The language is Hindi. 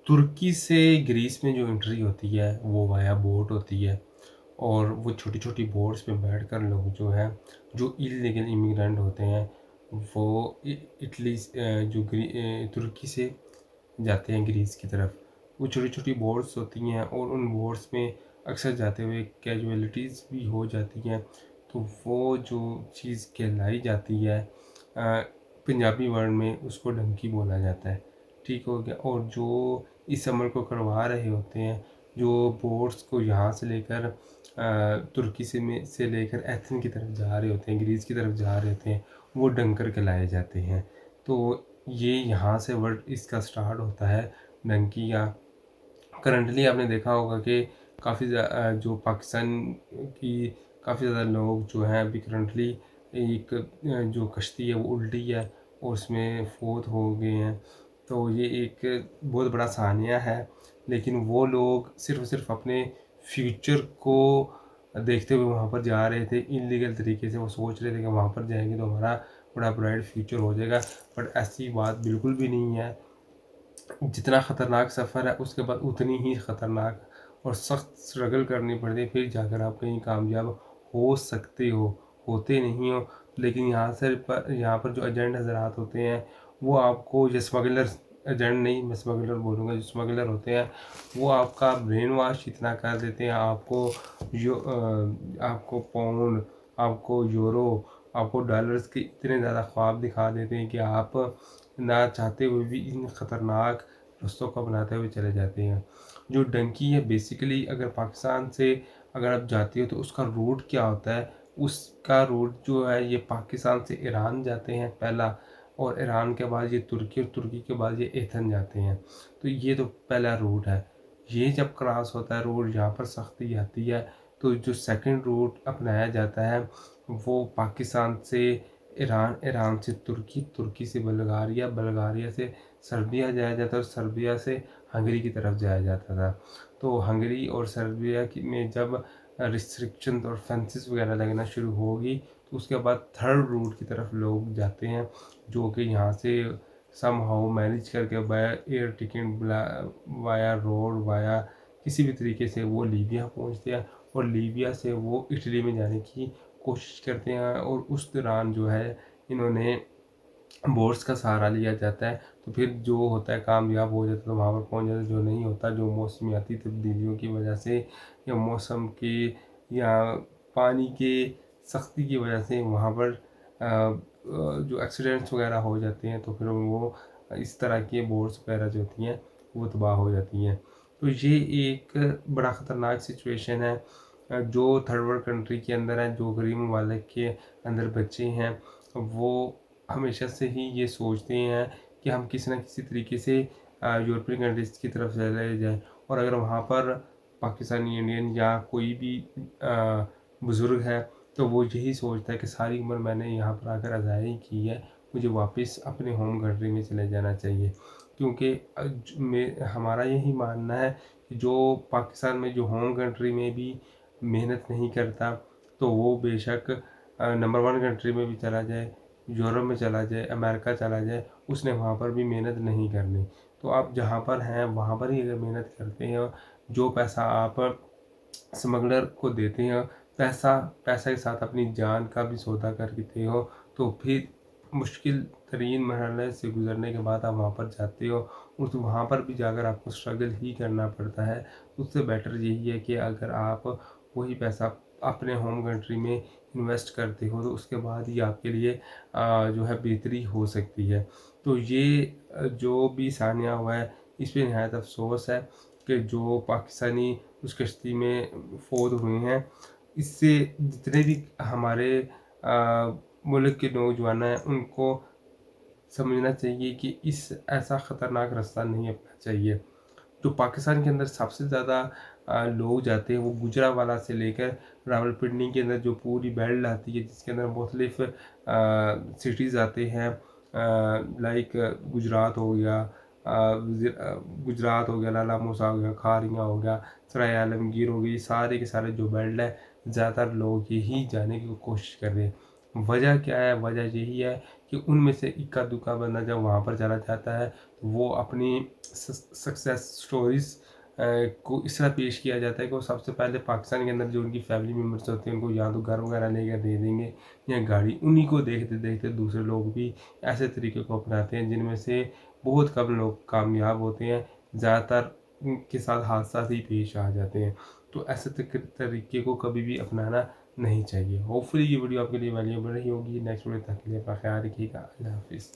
तुर्की से ग्रीस में जो एंट्री होती है वो वाया बोट होती है। और वो छोटी-छोटी बोट्स में बैठकर लोग जो हैं, जो इल्लीगल इमिग्रेंट होते हैं, वो इटली जो तुर्की से जाते हैं ग्रीस की तरफ। वो छोटी-छोटी बोट्स होती हैं और उन बोट्स में अक्सर जाते हुए कैजुअलिटीज़ भी हो जाती हैं। तो वो जो चीज़ कहलाई जाती है, पंजाबी वर्ड में उसको डंकी बोला जाता है। ठीक हो गया। और जो इस अमल को करवा रहे होते हैं, जो बोट्स को यहाँ से लेकर तुर्की से लेकर एथेन की तरफ जा रहे होते हैं, ग्रीस की तरफ जा रहे होते हैं, वो डंकर कहलाए जाते हैं। तो ये यहाँ से वर्ड इसका स्टार्ट होता है, डंकी का। करंटली आपने देखा होगा कि जो पाकिस्तान की काफ़ी ज़्यादा लोग जो हैं अभी करंटली एक जो कश्ती है वो उल्टी है और उसमें फ़ौत हो गए हैं। तो ये एक बहुत बड़ा सानिया है, लेकिन वो लोग सिर्फ़ अपने फ्यूचर को देखते हुए वहाँ पर जा रहे थे इल्लीगल तरीके से। वो सोच रहे थे कि वहाँ पर जाएँगे तो हमारा बड़ा ब्राइट फ्यूचर हो जाएगा, बट ऐसी बात बिल्कुल भी नहीं है। जितना ख़तरनाक सफ़र है उसके बाद उतनी ही ख़तरनाक और सख्त स्ट्रगल करनी पड़ती है, फिर जाकर आप कहीं कामयाब हो सकते हो। होते नहीं हो, लेकिन यहाँ पर जो एजेंट हज़रात होते हैं, वो आपको जो स्मगलर्स, एजेंट नहीं मैं स्मगलर बोलूँगा, जो स्मगलर होते हैं वो आपका ब्रेन वॉश इतना कर देते हैं। आपको पाउंड, आपको यूरो, आपको डॉलर्स के इतने ज़्यादा ख्वाब दिखा देते हैं कि आप ना चाहते हुए भी इन ख़तरनाक रास्तों को अपनाते हुए चले जाते हैं। जो डंकी है बेसिकली, अगर पाकिस्तान से अगर आप जाते हो तो उसका रूट क्या होता है? उसका रूट जो है ये पाकिस्तान से ईरान जाते हैं पहला, और ईरान के बाद ये तुर्की, और तुर्की के बाद ये एथन जाते हैं। तो ये तो पहला रूट है। ये जब क्रॉस होता है रूट, यहाँ पर सख्ती आती है, तो जो सेकंड रूट अपनाया जाता है वो पाकिस्तान से ईरान, ईरान से तुर्की, तुर्की से बल्गारिया, बल्गारिया से सर्बिया जाया जाता है और सर्बिया से हंगरी की तरफ जाया जाता था। तो हंगरी और सर्बिया में जब रिस्ट्रिक्शन और फेंसेस वगैरह लगना शुरू होगी, तो उसके बाद थर्ड रूट की तरफ लोग जाते हैं, जो कि यहाँ से समहाउ मैनेज करके via air ticket, via road, via किसी भी तरीके से वो लीबिया पहुँचते हैं, और लीबिया से वो इटली में जाने की कोशिश करते हैं। और उस दौरान जो है इन्होंने बोट्स का सहारा लिया जाता है। तो फिर जो होता है कामयाब हो जाता है तो वहाँ पर पहुँच जाता है, जो नहीं होता, जो मौसमियाती तब्दीलियों की वजह से या मौसम के या पानी के सख्ती की वजह से वहाँ पर जो एक्सीडेंट्स वगैरह हो जाते हैं, तो फिर वो इस तरह की बोट्स वगैरह जो होती हैं वो तबाह हो जाती हैं। तो ये एक बड़ा ख़तरनाक सिचुएशन है जो थर्ड वर्ल्ड कंट्री के अंदर है। जो गरीब ममालिक के अंदर बच्चे हैं, वो हमेशा से ही ये सोचते हैं कि हम किसी न किसी तरीके से यूरोपियन कंट्रीज़ की तरफ चले जाएँ, और अगर वहाँ पर पाकिस्तानी, इंडियन या कोई भी बुज़ुर्ग है, तो वो यही सोचता है कि सारी उम्र मैंने यहाँ पर आकर अज़ाई की है, मुझे वापस अपने होम कंट्री में चले जाना चाहिए। क्योंकि हमारा यही मानना है कि जो पाकिस्तान में, जो होम कंट्री में भी मेहनत नहीं करता, तो वो बेशक नंबर 1 कंट्री में भी चला जाए, यूरोप में चला जाए, अमेरिका चला जाए, उसने वहाँ पर भी मेहनत नहीं करनी। तो आप जहाँ पर हैं वहाँ पर ही अगर मेहनत करते हैं, जो पैसा आप स्मगलर को देते हैं, पैसा के साथ अपनी जान का भी सौदा कर देते हो, तो फिर मुश्किल तरीन मरहले से गुज़रने के बाद आप वहाँ पर जाते हो, उस वहाँ पर भी जाकर आपको स्ट्रगल ही करना पड़ता है। उससे बेटर यही है कि अगर आप वही पैसा अपने होम कंट्री में इन्वेस्ट करते हो, तो उसके बाद ही आपके लिए जो है बेहतरी हो सकती है। तो ये जो भी सानिया हुआ है, इस पे नहायत अफ़सोस है कि जो पाकिस्तानी उस कश्ती में फ़ौत हुए हैं। इससे जितने भी हमारे मुल्क के नौजवान हैं, उनको समझना चाहिए कि इस ऐसा ख़तरनाक रास्ता नहीं अपनाना चाहिए। जो पाकिस्तान के अंदर सबसे ज़्यादा लोग जाते हैं वो गुजरांवाला से लेकर रावलपिंडी के अंदर जो पूरी बेल्ट आती है, जिसके अंदर मुख्तलिफ़ सिटीज़ आते हैं, लाइक गुजरात हो गया, लाला मूसा हो गया, खारियाँ हो गया, सराय आलमगीर हो गई, सारे के सारे जो बेल्ट है, ज़्यादातर लोग यही जाने की कोशिश कर रहे हैं। वजह क्या है? वजह यही है कि उनमें से इक्का दुक्का बंदा जब वहाँ पर चला जाता है तो वो अपनी सक्सेस स्टोरीज़ को इस तरह पेश किया जाता है कि वो सबसे पहले पाकिस्तान के अंदर जो उनकी फैमिली मेम्बर्स होते हैं उनको या तो घर वगैरह लेकर दे देंगे या गाड़ी। उन्हीं को देखते देखते दूसरे लोग भी ऐसे तरीके को अपनाते हैं जिनमें से बहुत कम लोग कामयाब होते हैं, ज़्यादातर के साथ हादसा ही पेश आ जाते हैं। तो ऐसे तरीके को कभी भी अपनाना नहीं चाहिए। होपफुली ये वीडियो आपके लिए वैल्यूएबल रही होगी। नेक्स्ट वीडियो तक के लिए अपना ख्याल रखिएगा। अल्लाह हाफिज़।